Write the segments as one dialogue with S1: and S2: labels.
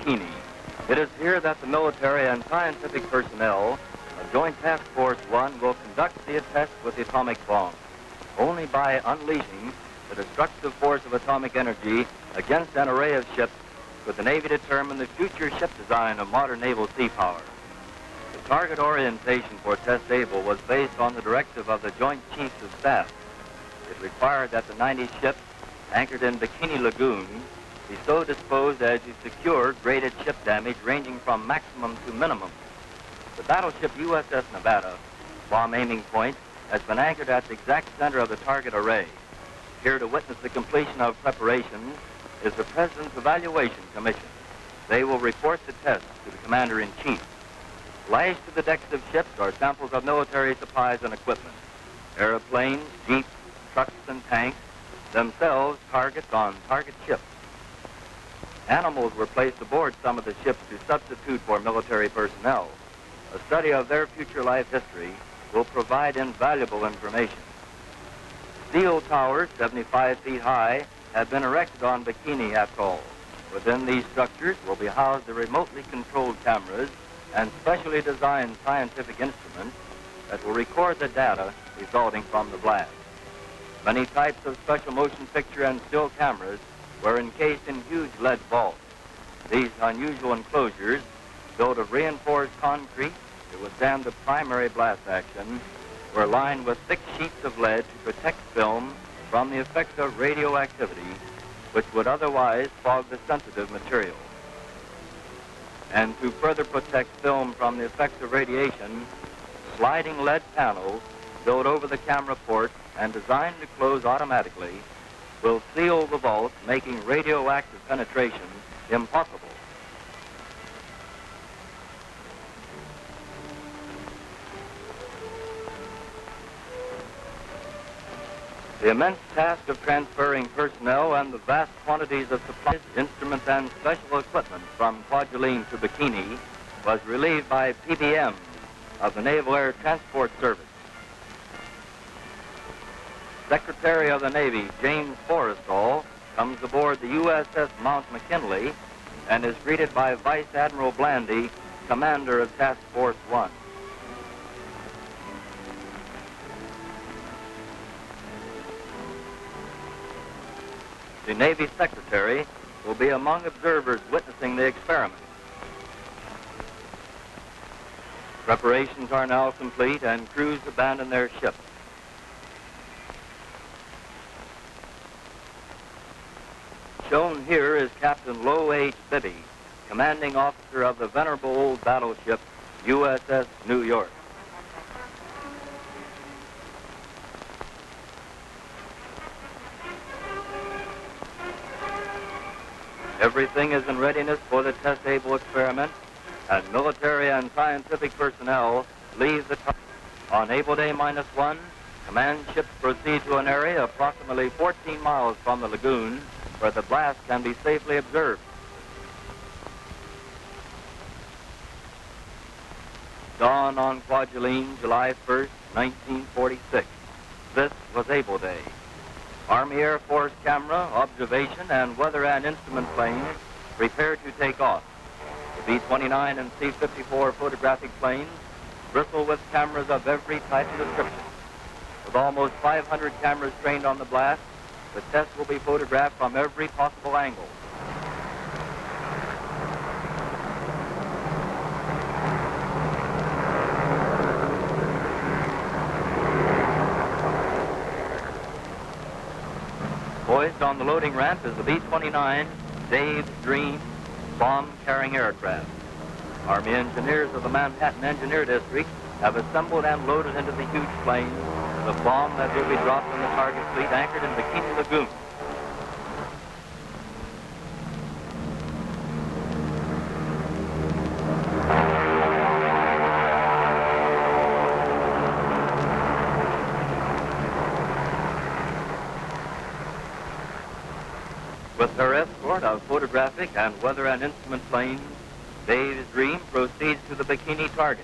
S1: Bikini. It is here that the military and scientific personnel of Joint Task Force 1 will conduct the test with the atomic bomb. Only by unleashing the destructive force of atomic energy against an array of ships could the Navy determine the future ship design of modern naval sea power. The target orientation for Test Able was based on the directive of the Joint Chiefs of Staff. It required that the 90 ships anchored in Bikini Lagoon be so disposed as to secure graded ship damage ranging from maximum to minimum. The battleship USS Nevada, bomb aiming point, has been anchored at the exact center of the target array. Here to witness the completion of preparations is the President's Evaluation Commission. They will report the test to the Commander-in-Chief. Lashed to the decks of ships are samples of military supplies and equipment. Airplanes, jeeps, trucks, and tanks, themselves targets on target ships. Animals were placed aboard some of the ships to substitute for military personnel. A study of their future life history will provide invaluable information. Steel towers, 75 feet high, have been erected on Bikini Atoll. Within these structures will be housed the remotely controlled cameras and specially designed scientific instruments that will record the data resulting from the blast. Many types of special motion picture and still cameras were encased in huge lead vaults. These unusual enclosures, built of reinforced concrete to withstand the primary blast action, were lined with thick sheets of lead to protect film from the effects of radioactivity, which would otherwise fog the sensitive material. And to further protect film from the effects of radiation, sliding lead panels built over the camera port and designed to close automatically will seal the vault, making radioactive penetration impossible. The immense task of transferring personnel and the vast quantities of supplies, instruments, and special equipment from Kwajalein to Bikini was relieved by PBMs of the Naval Air Transport Service. Secretary of the Navy James Forrestal comes aboard the USS Mount McKinley and is greeted by Vice Admiral Blandy, commander of Task Force 1. The Navy Secretary will be among observers witnessing the experiment. Preparations are now complete and crews abandon their ships. Shown here is Captain Low H. Bibby, commanding officer of the venerable old battleship USS New York. Everything is in readiness for the test-able experiment, and military and scientific personnel leave the target. On Able Day -1, command ships proceed to an area approximately 14 miles from the lagoon where the blast can be safely observed. Dawn on Kwajalein, July 1st, 1946. This was Able Day. Army Air Force camera, observation, and weather and instrument planes prepared to take off. The B-29 and C-54 photographic planes bristle with cameras of every type and description. With almost 500 cameras trained on the blast, the test will be photographed from every possible angle. Poised on the loading ramp is the B-29 Dave's Dream bomb-carrying aircraft. Army engineers of the Manhattan Engineer District have assembled and loaded into the huge plane the bomb that will be dropped on the target fleet anchored in Bikini Lagoon. With her escort of photographic and weather and instrument planes, Dave's Dream proceeds to the Bikini target.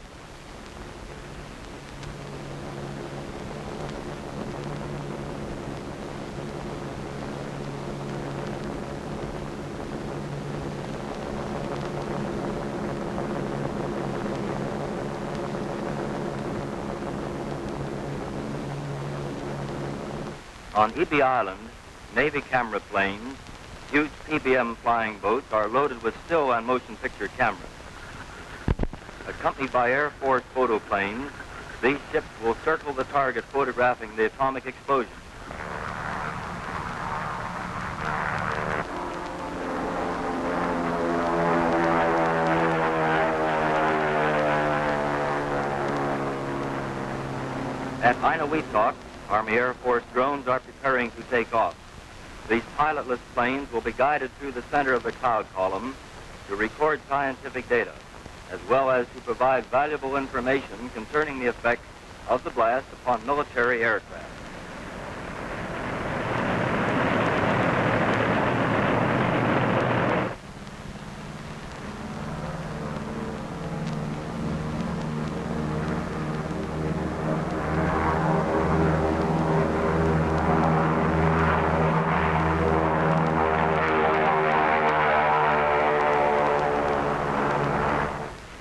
S1: On EB Island, Navy camera planes, huge PBM flying boats are loaded with still and motion picture cameras. Accompanied by Air Force photo planes, these ships will circle the target photographing the atomic explosion. At Inawetok, Army Air Force drones are preparing to take off. These pilotless planes will be guided through the center of the cloud column to record scientific data, as well as to provide valuable information concerning the effects of the blast upon military aircraft.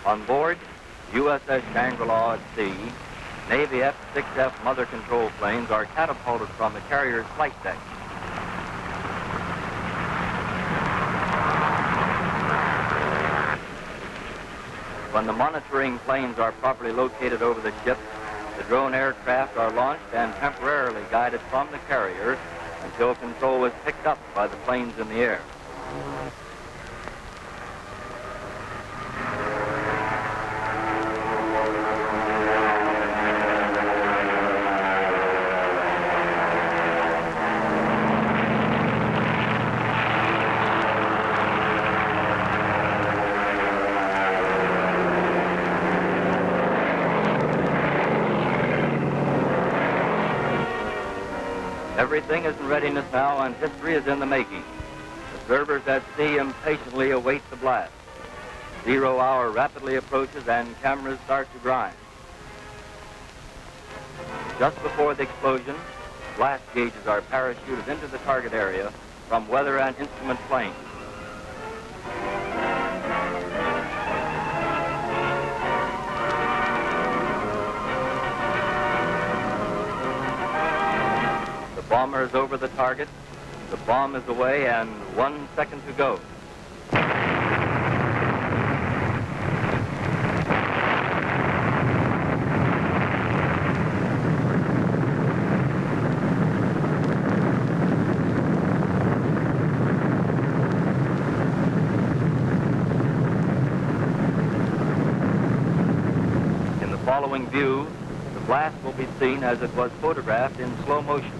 S1: On board USS Shangri-La at sea, Navy F-6F mother control planes are catapulted from the carrier's flight deck. When the monitoring planes are properly located over the ship, the drone aircraft are launched and temporarily guided from the carrier until control is picked up by the planes in the air. Everything is in readiness now, and history is in the making. Observers at sea impatiently await the blast. 0 hour rapidly approaches, and cameras start to grind. Just before the explosion, blast gauges are parachuted into the target area from weather and instrument planes. The bomber is over the target, the bomb is away, and 1 second to go. In the following view, the blast will be seen as it was photographed in slow motion.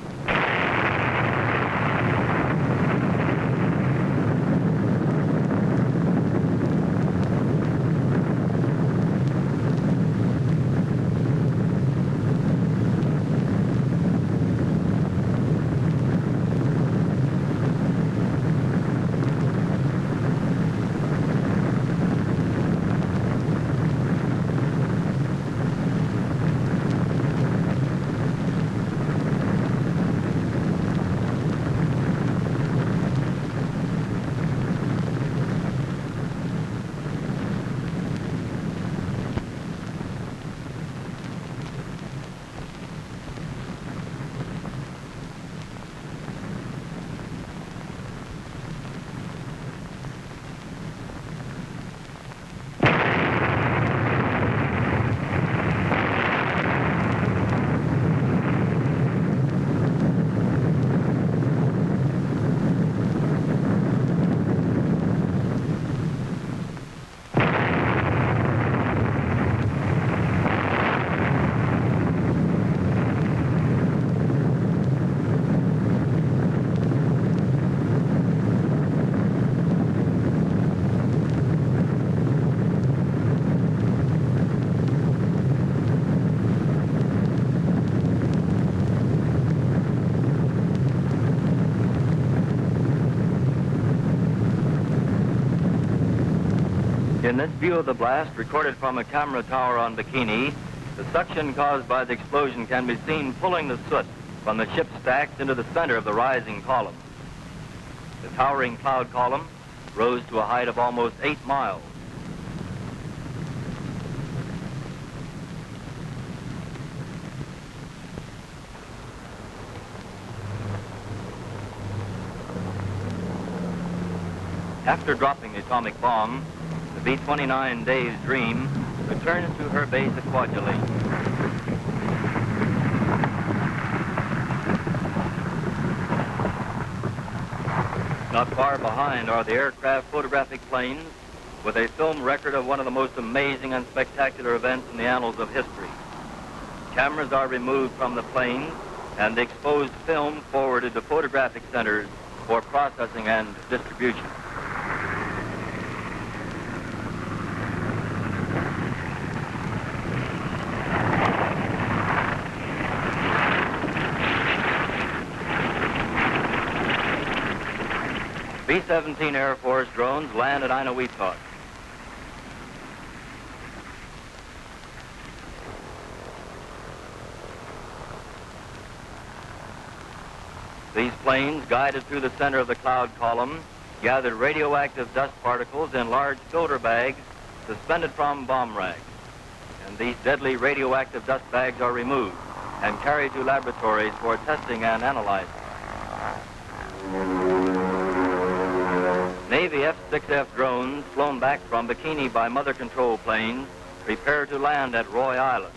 S1: In this view of the blast, recorded from a camera tower on Bikini, the suction caused by the explosion can be seen pulling the soot from the ship's stacks into the center of the rising column. The towering cloud column rose to a height of almost 8 miles. After dropping the atomic bomb, the B-29 Dave's Dream returns to her base at Kwajalein. Not far behind are the aircraft photographic planes with a film record of one of the most amazing and spectacular events in the annals of history. Cameras are removed from the planes and the exposed film forwarded to photographic centers for processing and distribution. B-17 Air Force drones land at Inuiatok. These planes, guided through the center of the cloud column, gathered radioactive dust particles in large filter bags suspended from bomb racks. And these deadly radioactive dust bags are removed and carried to laboratories for testing and analyzing. Navy F-6F drones flown back from Bikini by mother control planes prepare to land at Roy Island.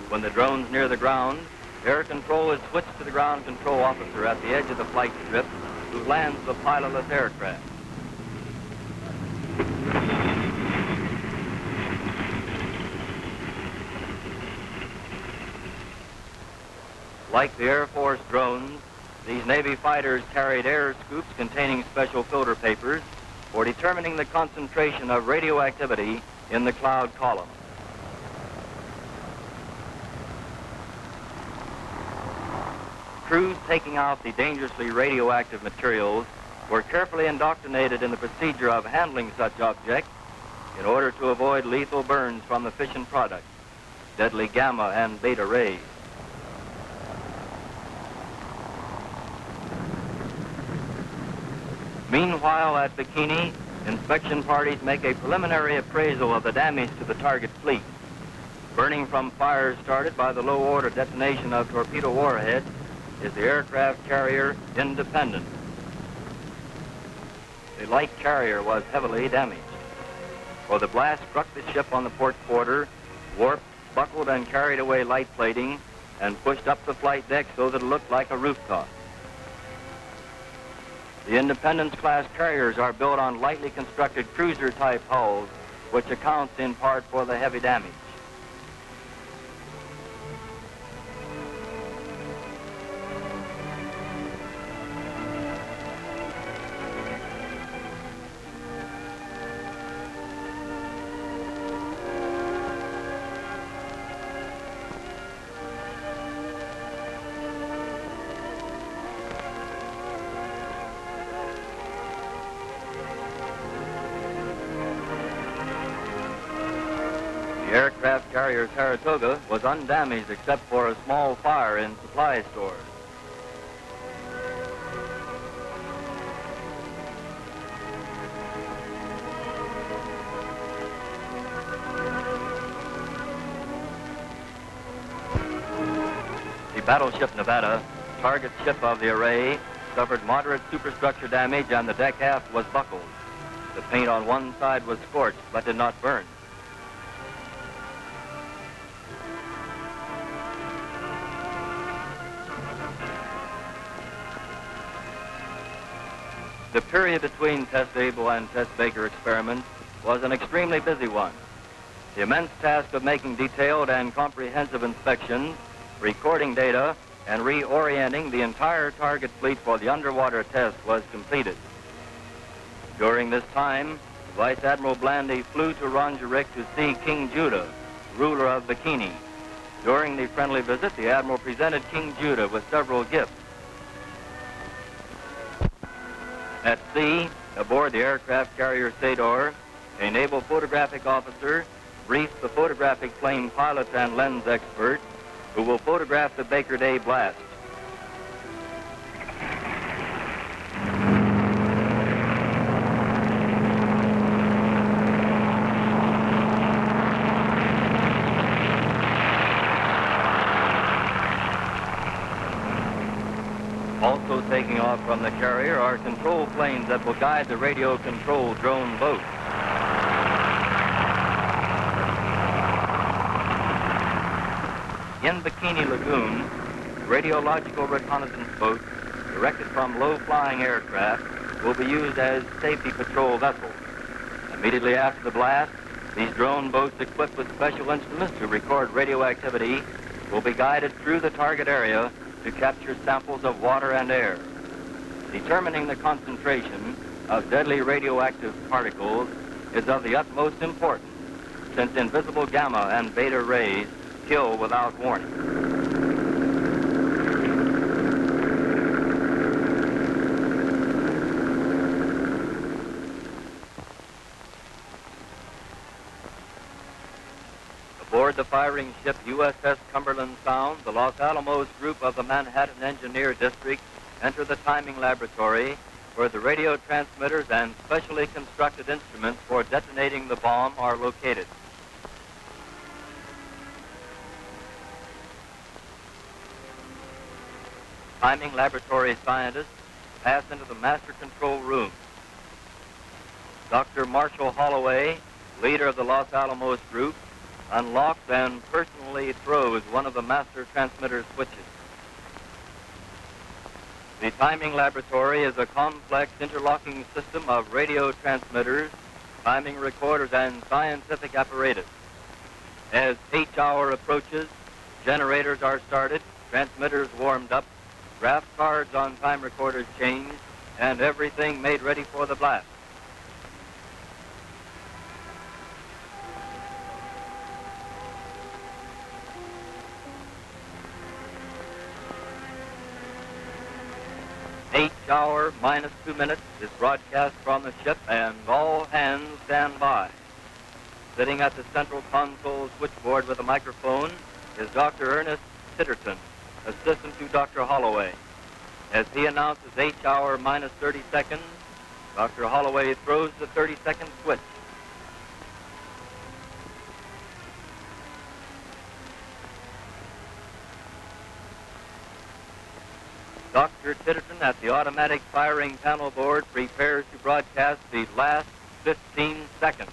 S1: When the drone's near the ground, air control is switched to the ground control officer at the edge of the flight strip who lands the pilotless aircraft. Like the Air Force drones, these Navy fighters carried air scoops containing special filter papers for determining the concentration of radioactivity in the cloud column. Crews taking out the dangerously radioactive materials were carefully indoctrinated in the procedure of handling such objects in order to avoid lethal burns from the fission product, deadly gamma and beta rays. Meanwhile, at Bikini, inspection parties make a preliminary appraisal of the damage to the target fleet. Burning from fires started by the low-order detonation of torpedo warheads is the aircraft carrier Independent. The light carrier was heavily damaged, for the blast struck the ship on the port quarter, warped, buckled, and carried away light plating, and pushed up the flight deck so that it looked like a rooftop. The Independence-class carriers are built on lightly constructed cruiser-type hulls, which accounts in part for the heavy damage. The aircraft carrier Saratoga was undamaged except for a small fire in supply stores. The battleship Nevada, target ship of the array, suffered moderate superstructure damage and the deck aft was buckled. The paint on one side was scorched but did not burn. The period between Test Able and Test Baker experiments was an extremely busy one. The immense task of making detailed and comprehensive inspections, recording data, and reorienting the entire target fleet for the underwater test was completed. During this time, Vice Admiral Blandy flew to Rongerik to see King Judah, ruler of Bikini. During the friendly visit, the Admiral presented King Judah with several gifts. At sea, aboard the aircraft carrier Sador, a naval photographic officer briefed the photographic plane pilot and lens expert who will photograph the Baker Day blast. taking off from the carrier are control planes that will guide the radio-controlled drone boat. In Bikini Lagoon, radiological reconnaissance boats directed from low-flying aircraft will be used as safety patrol vessels. Immediately after the blast, these drone boats equipped with special instruments to record radioactivity will be guided through the target area to capture samples of water and air. Determining the concentration of deadly radioactive particles is of the utmost importance, since invisible gamma and beta rays kill without warning. Aboard the firing ship USS Cumberland Sound, the Los Alamos group of the Manhattan Engineer District enter the timing laboratory where the radio transmitters and specially constructed instruments for detonating the bomb are located. Timing laboratory scientists pass into the master control room. Dr. Marshall Holloway, leader of the Los Alamos group, unlocks and personally throws one of the master transmitter switches. The timing laboratory is a complex interlocking system of radio transmitters, timing recorders, and scientific apparatus. As H-hour approaches, generators are started, transmitters warmed up, graph cards on time recorders changed, and everything made ready for the blast. H-hour minus 2 minutes is broadcast from the ship, and all hands stand by. Sitting at the central console switchboard with a microphone is Dr. Ernest Titterton, assistant to Dr. Holloway. As he announces H-hour minus 30 seconds, Dr. Holloway throws the 30-second switch. Dr. Titterton at the automatic firing panel board prepares to broadcast the last 15 seconds.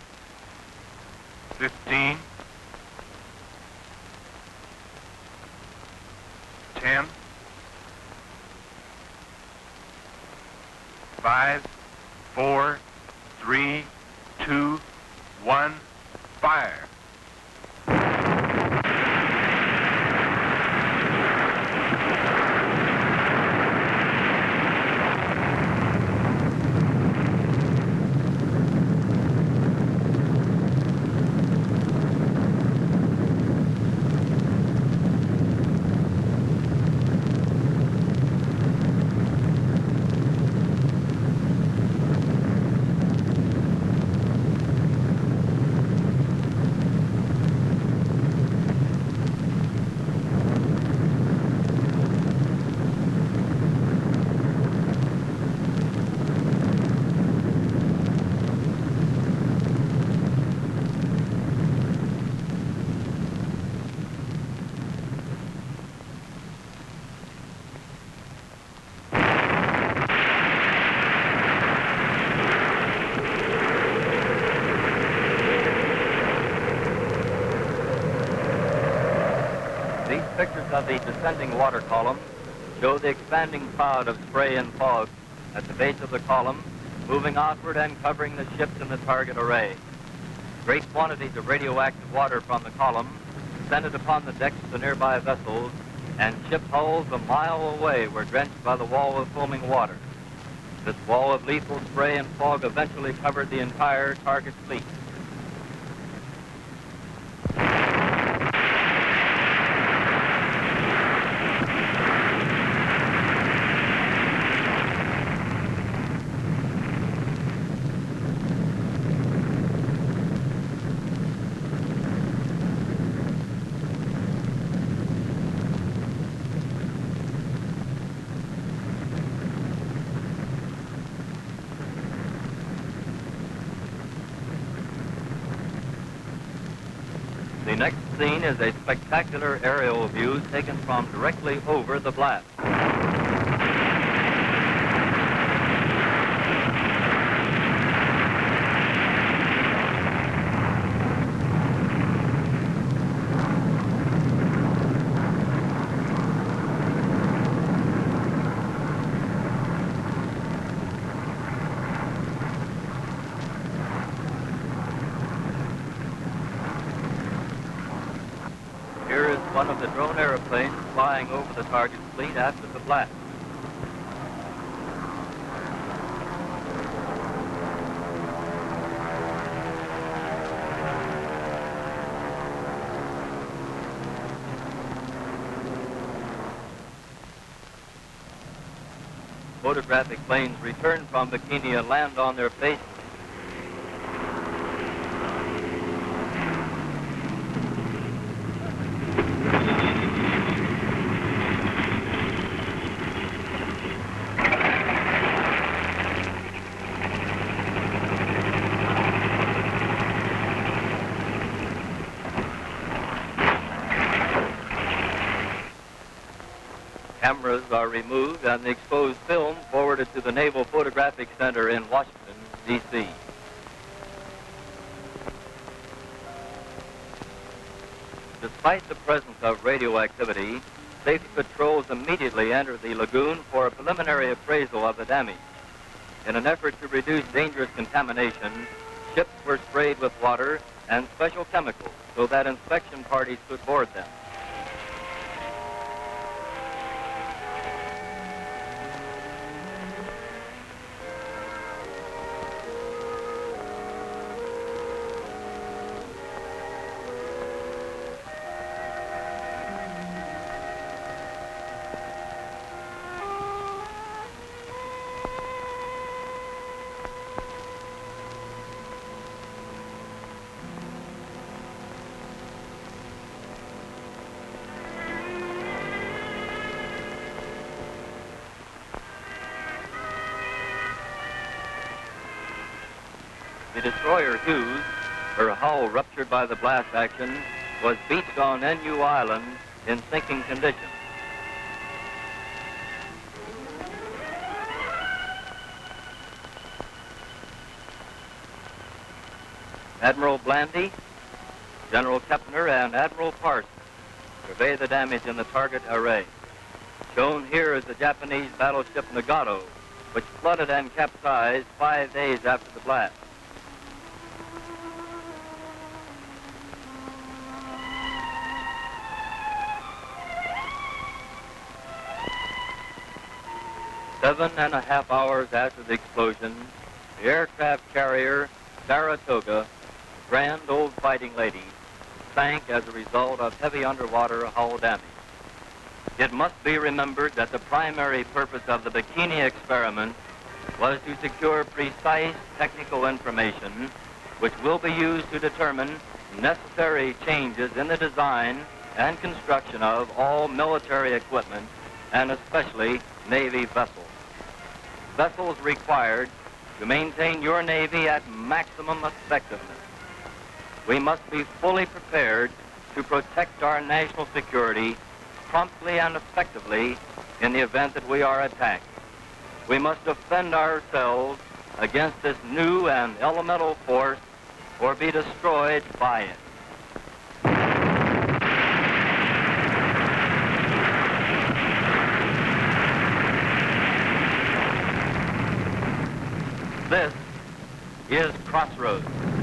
S2: 15, 10, 5, 4, 3, 2, 1, fire.
S1: Pictures of the descending water column show the expanding cloud of spray and fog at the base of the column, moving outward and covering the ships in the target array. Great quantities of radioactive water from the column descended upon the decks of the nearby vessels, and ship hulls a mile away were drenched by the wall of foaming water. This wall of lethal spray and fog eventually covered the entire target fleet. The next scene is a spectacular aerial view taken from directly over the blast. one of the drone airplanes flying over the target fleet after the blast. Photographic planes return from Bikini and land on their faces. Cameras are removed and the exposed film forwarded to the Naval Photographic Center in Washington, D.C. Despite the presence of radioactivity, safety patrols immediately entered the lagoon for a preliminary appraisal of the damage. In an effort to reduce dangerous contamination, ships were sprayed with water and special chemicals so that inspection parties could board them. The destroyer Hughes, her hull ruptured by the blast action, was beached on NU Island in sinking condition. Admiral Blandy, General Kepner, and Admiral Parsons survey the damage in the target array. Shown here is the Japanese battleship Nagato, which flooded and capsized 5 days after the blast. Seven and a half hours after the explosion, the aircraft carrier Saratoga, grand old fighting lady, sank as a result of heavy underwater hull damage. It must be remembered that the primary purpose of the Bikini experiment was to secure precise technical information which will be used to determine necessary changes in the design and construction of all military equipment, and especially Navy vessels. Vessels required to maintain your Navy at maximum effectiveness. We must be fully prepared to protect our national security promptly and effectively in the event that we are attacked. We must defend ourselves against this new and elemental force or be destroyed by it. This is Crossroads.